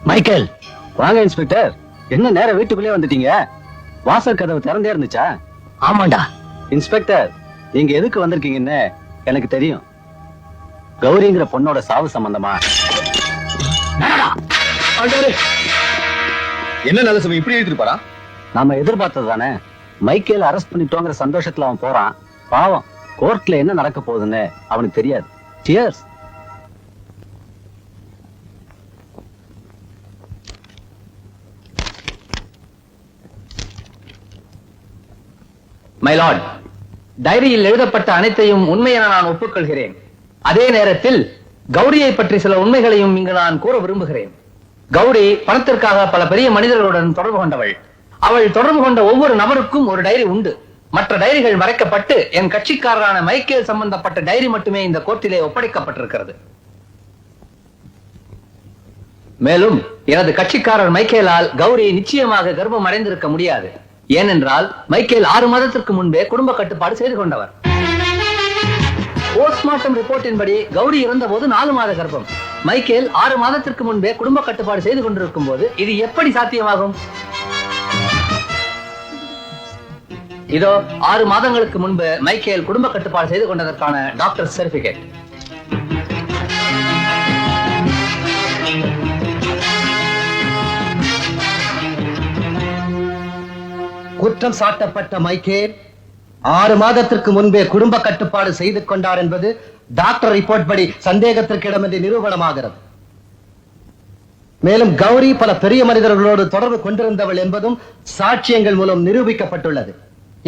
Michael, வாங்க inspector. என்ன நேரம் வீட்டுக்குள்ளே வந்துட்டீங்க? வாசல் கதவு திறந்தே இருந்துச்சா? ஆமாண்டா. இன்ஸ்பெக்டர், நீங்க எதுக்கு வந்திருக்கீங்கன்னு எனக்கு தெரியும். கௌரிங்கிற பொண்ணோட சாவு சம்பந்தமா? என்ன நல்ல சமயம் இப்படி எழுதிட்டு போறான்? நாம எதிர்பார்த்தது தானே. மைக்கேல் அரெஸ்ட் பண்ணிட்டோங்கிற சந்தோஷத்துல அவன் போறான். பாவம், கோர்ட்ல என்ன நடக்க போகுதுன்னு அவனுக்கு தெரியாது. சியர்ஸ். மை லார்ட், டைரியில் எழுதப்பட்ட அனைத்தையும் உண்மை என நான் ஒப்புக்கொள்கிறேன். அதே நேரத்தில் கௌரியை பற்றி சில உண்மைகளையும் இங்கு நான் கூற விரும்புகிறேன். கௌரி பணத்திற்காக பல பெரிய மனிதர்களுடன் தொடர்பு கொண்டவள். அவள் தொடர்பு கொண்ட ஒவ்வொரு நபருக்கும் ஒரு டைரி உண்டு. மற்ற டைரிகள் மறைக்கப்பட்டு என் கட்சிக்காரரான மைக்கேல் சம்பந்தப்பட்ட டைரி மட்டுமே இந்த கோர்ட்டிலே ஒப்படைக்கப்பட்டிருக்கிறது. மேலும் எனது கட்சிக்காரர் மைக்கேலால் கௌரி நிச்சயமாக கர்ப்பம் அடைந்திருக்க முடியாது. ஏனென்றால் மைக்கேல் 6 மாதத்திற்கு முன்பே குடும்ப கட்டுப்பாடு செய்து கொண்டவர். போஸ்ட்மார்ட்டம் ரிப்போர்ட்டின் படி கௌரி இறந்த போது 4 மாத கர்ப்பம். மைக்கேல் 6 மாதத்திற்கு முன்பே குடும்ப கட்டுப்பாடு செய்து கொண்டிருக்கும் போது இது எப்படி சாத்தியமாகும்? இதோ 6 மாதங்களுக்கு முன்பு மைக்கேல் குடும்ப கட்டுப்பாடு செய்து கொண்டதற்கான டாக்டர் சர்டிபிகேட். குற்றம் சாட்டப்பட்ட மைக்கேல் 6 மாதத்திற்கு முன்பே குடும்ப கட்டுப்பாடு செய்து கொண்டார் என்பது டாக்டர் ரிப்போர்ட் படி சந்தேகத்திற்கு இடமின்றி நிரூபணமாகிறது. மேலும் கௌரி பல பெரிய மனிதர்களோடு தொடர்பு கொண்டிருந்தவள் என்பதும் சாட்சியங்கள் மூலம் நிரூபிக்கப்பட்டுள்ளது.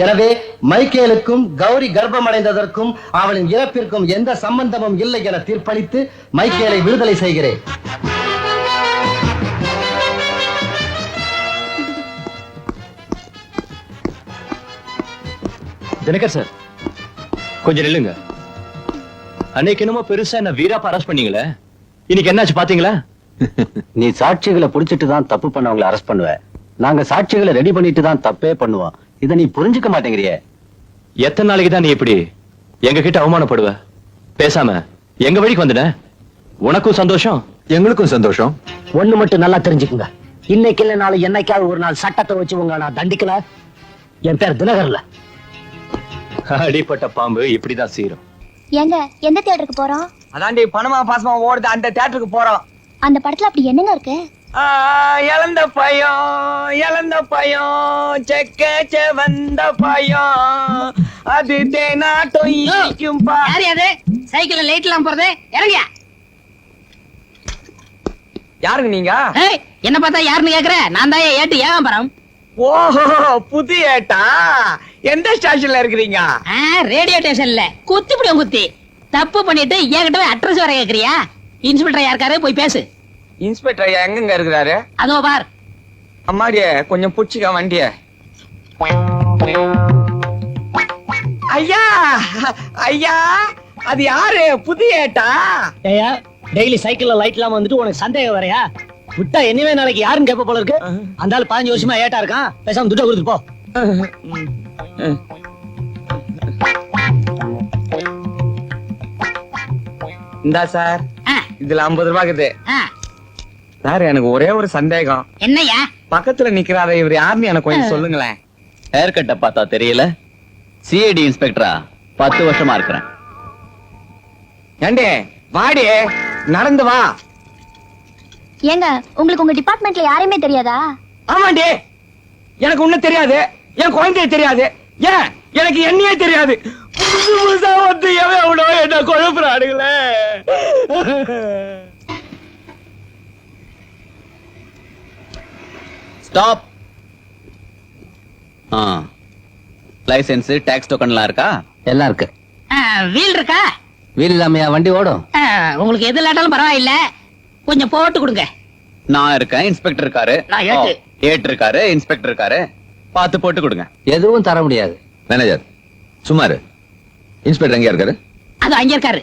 எனவே மைக்கேலுக்கும் கௌரி கர்ப்பம் அடைந்ததற்கும் அவளின் இறப்பிற்கும் எந்த சம்பந்தமும் இல்லை என தீர்ப்பளித்து மைக்கேலை விடுதலை செய்கிறேன். தினகர் சார், கொஞ்சம் நில்லுங்க. அன்னைக்கு என்னமோ பெருசா என்ன வீராப்ப அரெஸ்ட் பண்ணீங்களே, இன்னைக்கு என்னாச்சு பாத்தீங்களா? நீ சாட்சிகளை புடிச்சிட்டு தான் தப்பு பண்ணவங்களை அரெஸ்ட் பண்ணுவ. நாங்க சாட்சிகளை ரெடி பண்ணிட்டு தான் தப்பே பண்ணுவோம். இத நீ புரிஞ்சுக்க மாட்டேங்கிறியே. எத்தனை நாளைக்கு தான் நீ இப்படி எங்க கிட்ட அவமானப்படுவ? பேசாம எங்க வழிக்கு வந்துட. உனக்கும் சந்தோஷம், எங்களுக்கும் சந்தோஷம். ஒண்ணு மட்டும் நல்லா தெரிஞ்சுக்குங்க. இன்னைக்கு இல்ல நாளை என்னைக்காவது ஒரு நாள் சட்டத்தை வச்சு உங்களை நான் தண்டிக்கல. என் பேர் தினகர்ல. அடிப்பட்ட பாம்பு இப்படிதான் சீரும். எங்க எந்த தியேட்டருக்கு போறோம்? அதாண்டி பணமா பாசமா ஓடுது அந்த தியேட்டருக்கு போறோம். அந்த படத்துல அப்படி என்னங்க இருக்கு? இழந்த பயம் செக்க வந்த பயம் அது தேனாட்டம் ஈக்கும் பா. யாரு அது சைக்கிள்ல லைட் எல்லாம் போறது? இறங்கியா. யாருங்க நீங்க? என்ன பார்த்தா யாருன்னு கேக்குற? நான் தான் ஏட்டு ஏகாம்பரம். ஓஹோ, புது ஏட்டா. எந்த ஸ்டேஷன்ல இருக்கிறீங்க? ரேடியோ ஸ்டேஷன்ல. குத்தி தப்பு பண்ணிட்டு என்கிட்ட அட்ரஸ் வர கேக்குறியா? இன்ஸ்பெக்டர் யாருக்காரு, போய் பேசு. இன்ஸ்பெக்டர் ஐயா எங்க இருக்கிறாரு? அதோ பார். அம்மாடியே கொஞ்சம் புடிச்சுக்க வண்டிய. ஐயா ஐயா, அது யாரு? புது ஏட்டா? ஏயா, டெய்லி சைக்கிள்ல லைட் இல்லாம வந்துட்டு உனக்கு சந்தேகம் வரையா? விட்டா என்னவே நாளைக்கு யாருன்னு கேட்ப போல இருக்கு. அந்த ஆள் 15 வருஷமா ஏட்டா இருக்கான். பேசாம துட்ட கொடுத்துட்டு போ. இந்தா சார், இதுல 50 ரூபாய் இருக்குது சார். எனக்கு ஒரே ஒரு சந்தேகம். என்னையா? பக்கத்துல நிக்கிறார இவர் யாருன்னு எனக்கு கொஞ்சம் சொல்லுங்களேன். ஹேர் கட்ட பார்த்தா தெரியல? சிஐடி இன்ஸ்பெக்டரா 10 வருஷமா இருக்கிறேன். ஏண்டே வாடி, நடந்து வா. ஏங்க, உங்களுக்கு உங்க டிபார்ட்மெண்ட்ல யாரையுமே தெரியாதா? ஆமாண்டி, எனக்கு ஒண்ணும் தெரியாது. என் குழந்தைய தெரியாது. ஏன் எனக்கு என்னையே தெரியாது. புதுசு புதுசா வந்து எவ்வளோ என்ன குழப்பறானுங்களே. ஸ்டாப். லைசென்ஸ், டாக்ஸ் டோக்கன்லாம் இருக்கா? எல்லாம் இருக்கு. வீல் இருக்கா? வீல் இல்லாமையா வண்டி ஓடும்? உங்களுக்கு எது இல்லாட்டாலும் பரவாயில்ல, கொஞ்சம் போட்டு கொடுங்க. நான் இருக்கேன், இன்ஸ்பெக்டர் இருக்காரு. நான் ஏட்டு. ஏட்டு இருக்காரு, இன்ஸ்பெக்டர் இருக்காரு. பார்த்து போட்டு கொடுங்க. எதுவும் தர முடியாது. மேனேஜர் சுமாரு. இன்ஸ்பெக்டர் எங்க இருக்காரு? அது அங்க இருக்காரு.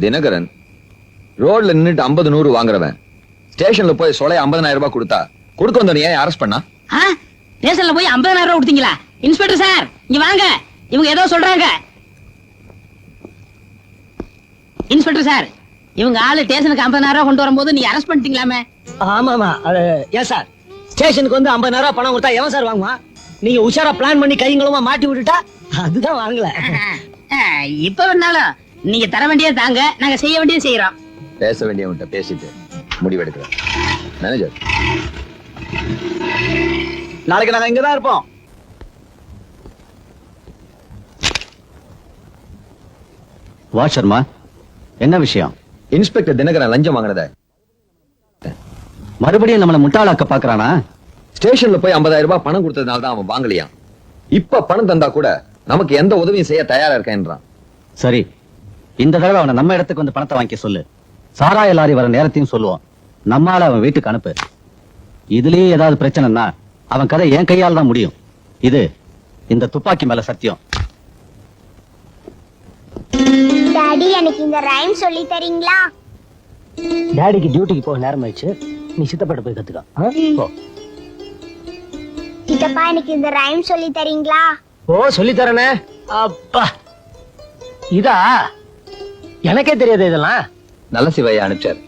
தினகரன் ரோட்ல நின்னுட்டு 50-100 வாங்குறவன் ஸ்டேஷன்ல போய் சொலை 50,000 ரூபாய் கொடுத்தா கொடுக்க வந்தவன் ஏன் அரெஸ்ட் பண்ணா? ஸ்டேஷன்ல போய் 50,000 ரூபாய் கொடுத்தீங்களா? இன்ஸ்பெக்டர் சார், இங்க வாங்க. இவங்க ஏதோ சொல்றாங்க. இன்ஸ்பெக்டர் சார், இவங்க ஆளு ஸ்டேஷனுக்கு 50,000 ரூபாய் கொண்டு வரும்போது நீங்க அரெஸ்ட் பண்ணிட்டீங்களாமே? ஆமாமா, அது ஏன் சார் ஸ்டேஷனுக்கு வந்து 50,000 ரூபாய் பணம் கொடுத்தா எவன் சார் வாங்குவான்? நீங்க உஷாரா பிளான் பண்ணி கைங்களுமா மாட்டி விட்டுட்டா அதுதான் வாங்கல. இப்ப வேணாலும் நீங்க தர வேண்டியது தாங்க, நாங்க செய்ய வேண்டியது செய்யறோம். பேச வேண்டியவன்கிட்ட பேசிட்டு முடிவெடுக்கிறேன். மேனேஜர், நாளைக்கு நாங்க இங்கதான் இருப்போம். வா சர்மா, என்ன விஷயம்? இன்ஸ்பெக்டர் தினகரன் லஞ்சம் வாங்கினத மறுபடியும் நம்மள முட்டாளாக்க பாக்குறானா? ஸ்டேஷன்ல போய் 50,000 ரூபாய் பணம் கொடுத்ததுனால தான் அவன் வாங்கலையாம். இப்ப பணம் தந்தா கூட நமக்கு எந்த உதவியும் செய்ய தயாரா இருக்கேன்றான். சரி, இந்த தடவை அவனை நம்ம இடத்துக்கு வந்து பணத்தை வாங்கி சொல்லு. சாராய லாரி வர நேரத்தையும் சொல்லுவோம். நம்மால அவன் வீட்டுக்கு அனுப்பு. இதுலயே ஏதாவது பிரச்சனைனா அவன் கதை என் கையால் தான் முடியும். இது இந்த துப்பாக்கி மேல சத்தியம். டாடி, எனக்கு இந்த ரைம் சொல்லி தரீங்களா? டாடிக்கு டியூட்டிக்கு போக நேரம் ஆயிடுச்சு, நீ சித்தப்பட்ட போய் கத்துக்க. சித்தப்பா, எனக்கு இந்த ரைம் சொல்லி தரீங்களா? ஓ, சொல்லி தரனே. அப்பா, இதா எனக்கே தெரியாது இதெல்லாம். நல்ல சிவையா அனுப்பிச்சார்.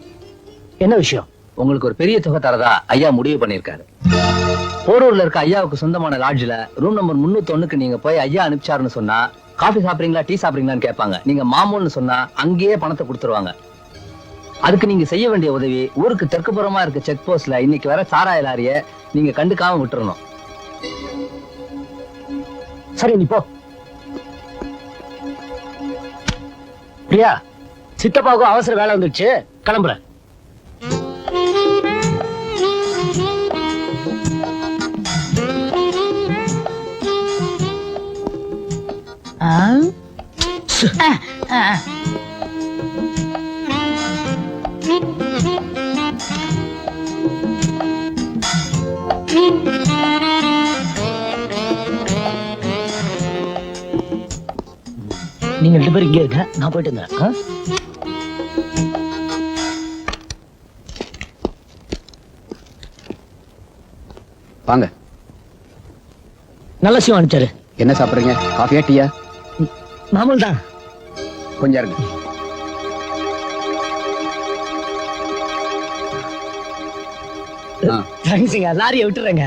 என்ன விஷயம்? உங்களுக்கு ஒரு பெரிய தொகை தரதா ஐயா முடிவு பண்ணிருக்காரு. போரூர்ல இருக்க ஐயாவுக்கு சொந்தமான லாட்ஜ்ல ரூம் நம்பர் 301க்கு நீங்க போய் ஐயா அனுப்பிச்சாருன்னு சொன்னா, காஃபி சாப்பிடுறீங்களா டீ சாப்பிடுறீங்களான்னு கேட்பாங்க. நீங்க மாமூல்னு சொன்னா அங்கேயே பணத்தை கொடுத்துருவாங்க. அதுக்கு நீங்க செய்ய வேண்டிய உதவி, ஊருக்கு தெற்கு புறமா இருக்க செக் போஸ்ட்ல இன்னைக்கு வர சாராய லாரிய நீங்க கண்டுக்காம விட்டுறணும். சரி, நீ போ. பிரியா, சித்தப்பாவுக்கு அவசர வேலை வந்துடுச்சு, கிளம்புறேன். நீங்க 2 பேரும் இங்கே இருங்க, நான் போயிட்டு இருந்தேன். வாங்க. நல்ல சிவம் அனுப்பிச்சாரு. என்ன சாப்பிடுறீங்க? காஃபியா டீயா? மாமூல் தான். கொஞ்சம் இருங்க. தேங்க்ஸுங்க, லாரியை விட்டுறேங்க.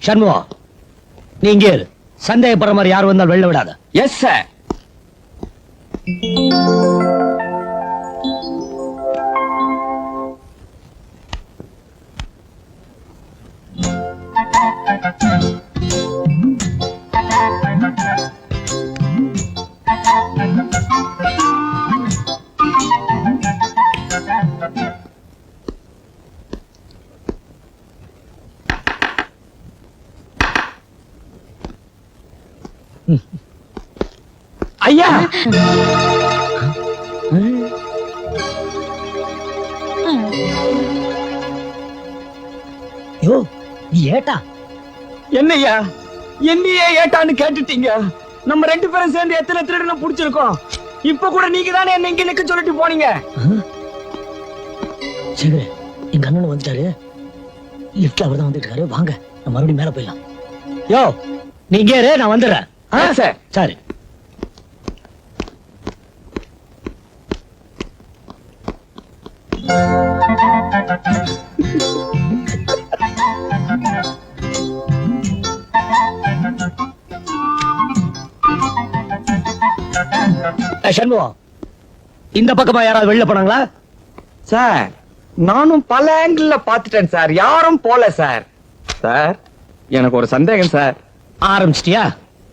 சண்முகம், நீ இங்கே இரு. சந்தேகப்படுற மாதிரி யார் வந்தால் வெளில விடாத. Yes sir. ஐயா, யோ, நீ ஏட்டா? என்னையா என்னையே ஏட்டான்னு கேட்டுட்டீங்க. நம்ம 2 பேரும் சேர்ந்து எத்தனை திருடனை புடிச்சிருக்கோம். இப்ப கூட நீங்க தானே என்ன இங்க நிக்க சொல்லிட்டு போனீங்க. சரி, எங்க அண்ணன் வந்துட்டாரு. லிப்ட்ல அவர் தான் வந்துட்டு இருக்காரு. வாங்க, நம்ம மறுபடியும் மேல போயிடலாம். யோ, நீங்க இரு, நான் வந்துடுறேன். சார். சரி. சண்முகம், இந்த பக்கமா யாராவது வெளில போனாங்களா? சார், நானும் பல ஆங்கிள் பாத்துட்டேன் சார், யாரும் போல சார். சார், எனக்கு ஒரு சந்தேகம் சார். ஆரம்பிச்சிட்டியா?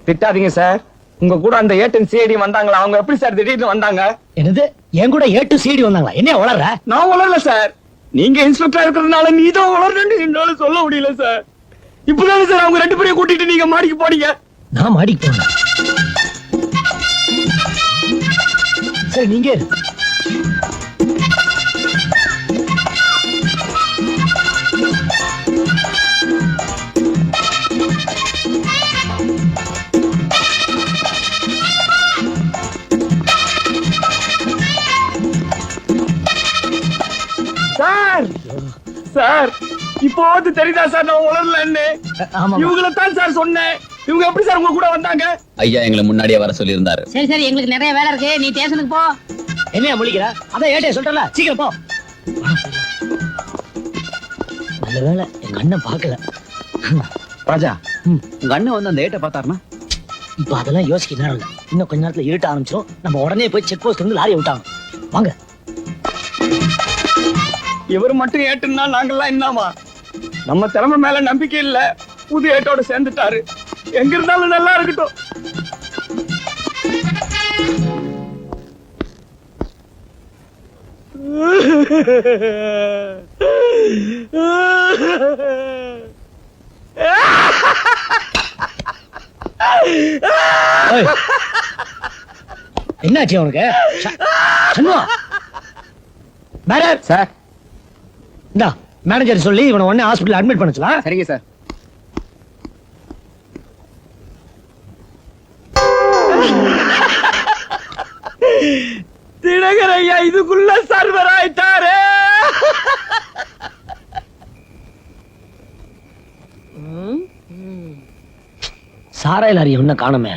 திட்டாதீங்க சார். உங்க கூட அந்த ஏட்டன் சிஐடி வந்தாங்களா? அவங்க எப்படி சார் திடீர்னு வந்தாங்க? என்னது, என் கூட ஏட்டு சிடி வந்தாங்களா? என்ன வளர்ற? நான் வளரல சார். நீங்க இன்ஸ்பெக்டரா இருக்கிறதுனால நீ தான் வளர்றேன்னு என்னால சொல்ல முடியல சார். இப்பதானே சார் அவங்க 2 பேரையும் கூட்டிட்டு நீங்க மாடிக்கு போனீங்க. நான் மாடிக்கு போனேன். சரி, நீங்க இரு. சார் இப்போ வந்து தெரியுதா சார் நான் உளரலன்னு இவங்கள தான் சார் சொன்னேன். இவங்க எப்படி சார் உங்க கூட வந்தாங்க? ஐயா எங்களை முன்னாடியே வர சொல்லி இருந்தாரு. சரி சரி எங்களுக்கு நிறைய வேலை இருக்கு நீ ஸ்டேஷனுக்கு போ. என்னையா முழிக்கிற? அதான் ஏட்டே சொல்றல, சீக்கிரம் போ. நல்ல வேளை எங்க அண்ணன் பார்க்கல. ராஜா உங்க அண்ணன் வந்து அந்த ஏட்டை பார்த்தாருன்னா? இப்ப அதெல்லாம் யோசிக்க நேரம் இல்ல. இன்னும் கொஞ்ச நேரத்துல இருட்ட ஆரம்பிச்சிடும். நம்ம உடனே போய் செக் போஸ்ட் வந்து லாரியை விட்டாங்க. வாங்க. இவர் மட்டும் ஏட்டுன்னா நாங்கெல்லாம் என்னவா? நம்ம திறமை மேல நம்பிக்கை இல்ல. புது ஏட்டோட சேர்ந்துட்டாரு. எங்க இருந்தாலும் நல்லா இருக்கட்டும். என்னாச்சு அவனுக்கு? Manager sir. இந்தா மேனேஜர் சொல்லி இவனை உடனே ஹாஸ்பிடல் அட்மிட் பண்ண சொல்லலாம். சரிங்க சார். தினகர் ஐயா இதுக்குள்ள சர்வர் ஆயிட்டாரு. சாராய லாரி ஒன்னும் காணுமே.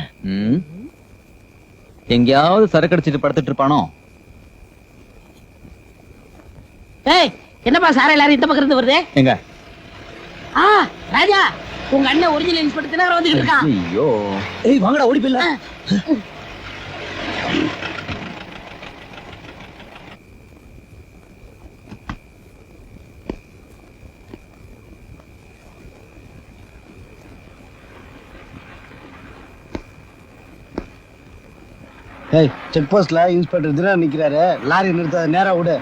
எங்கேயாவது சரக்கு அடிச்சிட்டு படுத்துட்டு இருப்பானோ? ஏய் என்னப்பா சாரை எல்லாரும் இந்த பக்கம் இருந்து வருது? எங்க? ஆ ராஜா உங்க அண்ணன் ஒரிஜினல் இன்ஸ்பெக்டர் தினகரன் வந்துட்டு இருக்கான். ஐயோ ஏய் வாங்கடா ஓடி போயில. ஏய் செக் போஸ்ட்ல இன்ஸ்பெக்டர் தினம் நிக்கிறாரு. லாரி நிறுத்த நேரா விடு.